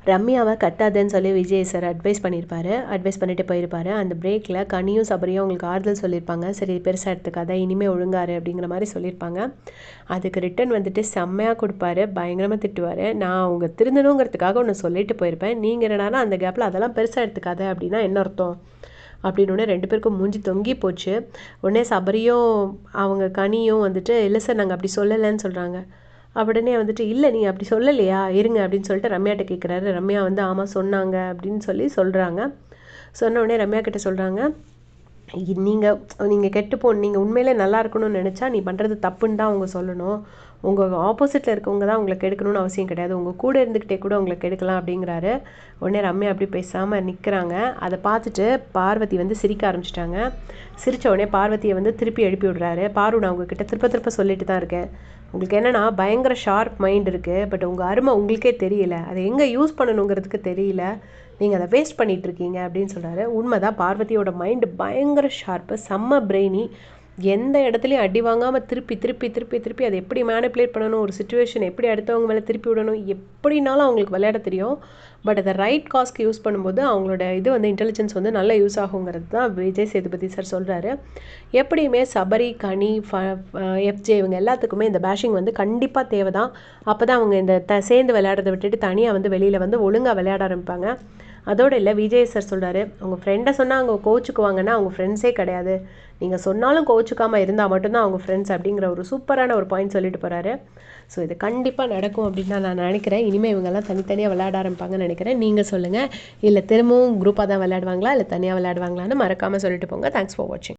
ரம்யாவை கத்தாதன்னு சொல்லி Vijay sir advice பண்ணிட்டு போயிருப்பாரு. அந்த பிரேக்கில் கனியும் சபரியும் அவங்களுக்கு ஆறுதல் சொல்லியிருப்பாங்க. சரி பெருசாக எடுத்துக்காத, இனிமேல் ஒழுங்காரு அப்படிங்கிற மாதிரி சொல்லியிருப்பாங்க. அதுக்கு ரிட்டன் வந்துட்டு செம்மையாக கொடுப்பாரு, பயங்கரமாக திட்டுவார். நான் அவங்க திருந்தணுங்கிறதுக்காக ஒன்று சொல்லிட்டு போயிருப்பேன், நீங்கள் என்னடானா அந்த கேப்பில் அதெல்லாம் பெருசாக எடுத்துக்காத அப்படின்னா என்ன அர்த்தம் அப்படின்னு ரெண்டு பேருக்கும் மூஞ்சி தொங்கி போச்சு. உடனே சபரியும் அவங்க கனியும் வந்துட்டு இல்லை சார் நாங்கள் அப்படி சொல்லலைன்னு சொல்கிறாங்க. உடனே வந்துட்டு இல்லை நீங்கள் அப்படி சொல்லலையா இருங்க அப்படின்னு சொல்லிட்டு ரம்யாட்ட கேட்குறாரு. ரம்யா வந்து ஆமாம் சொன்னாங்க அப்படின்னு சொல்கிறாங்க. சொன்ன உடனே ரம்யா கிட்ட சொல்கிறாங்க, நீங்கள் நீங்கள் உண்மையிலே நல்லா இருக்கணும்னு நினச்சா நீ பண்ணுறது தப்புன்னு தான் அவங்க சொல்லணும். உங்கள் ஆப்போசிட்டில் இருக்கவங்க தான் உங்களை கெடுக்கணும்னு அவசியம் கிடையாது, உங்கள் கூட இருந்துக்கிட்டே கூட உங்களை கெடுக்கலாம் அப்படிங்கிறாரு. உடனே ரம்யா அப்படி பேசாமல் நிற்கிறாங்க. அதை பார்த்துட்டு பார்வதி வந்து சிரிக்க ஆரம்பிச்சிட்டாங்க. சிரித்த உடனே பார்வதியை வந்து திருப்பி எழுப்பி விடுறாரு. பாரு நான் உங்ககிட்ட திருப்ப சொல்லிட்டு தான் இருக்கேன், உங்களுக்கு என்னென்னா பயங்கர ஷார்ப் மைண்ட் இருக்குது, பட் உங்கள் அருமை உங்களுக்கே தெரியல, அதை எங்கே யூஸ் பண்ணணுங்கிறதுக்கு தெரியல, நீங்கள் அதை வேஸ்ட் பண்ணிகிட்ருக்கீங்க அப்படின்னு சொல்கிறாரு. உண்மைதான், பார்வதியோட மைண்டு பயங்கர ஷார்ப்பு, செம்ம பிரெயினி. எந்த இடத்துலையும் அடி வாங்காமல் திருப்பி அதை எப்படி மேனிப்புலேட் பண்ணணும், ஒரு சுச்சுவேஷன் எப்படி அடுத்தவங்க மேலே திருப்பி விடணும், எப்படினாலும் அவங்களுக்கு விளையாட தெரியும். பட் அதை ரைட் காஸ்க்கு யூஸ் பண்ணும்போது அவங்களோட இது வந்து இன்டெலிஜென்ஸ் வந்து நல்லா யூஸ் ஆகுங்கிறது தான் விஜய் சேதுபதி சார் சொல்கிறாரு. எப்படியுமே சபரி, கனி, எஃப்ஜே இவங்க எல்லாத்துக்குமே இந்த பேஷிங் வந்து கண்டிப்பாக தேவை தான். அப்போ தான் அவங்க இந்த சேர்ந்து விளையாடுறதை விட்டுட்டு தனியாக வந்து வெளியில் வந்து ஒழுங்காக விளையாட ஆரம்பிப்பாங்க. அதோடு இல்லை, விஜய் சார் சொல்கிறாரு, அவங்க ஃப்ரெண்டை சொன்னால் அவங்க கோச்சுக்குவாங்கன்னா அவங்க ஃப்ரெண்ட்ஸே கிடையாது, நீங்கள் சொன்னாலும் கோச்சுக்காமல் இருந்தால் மட்டும்தான் அவங்க ஃப்ரெண்ட்ஸ் அப்படிங்கிற ஒரு சூப்பரான ஒரு பாயிண்ட் சொல்லிட்டு போகிறாரு. ஸோ இது கண்டிப்பாக நடக்கும் அப்படின்னு தான் நான் நினைக்கிறேன். இனிமேல் இவங்கெல்லாம் தனித்தனியாக விளையாட ஆரம்பிப்பாங்கன்னு நினைக்கிறேன். நீங்கள் சொல்லுங்கள், இல்லை திரும்பவும் குரூப்பாக தான் விளையாடுவாங்களா இல்லை தனியாக விளையாடுவாங்களான்னு மறக்காமல் சொல்லிட்டு போங்க. தேங்க்ஸ் ஃபார் வாட்சிங்.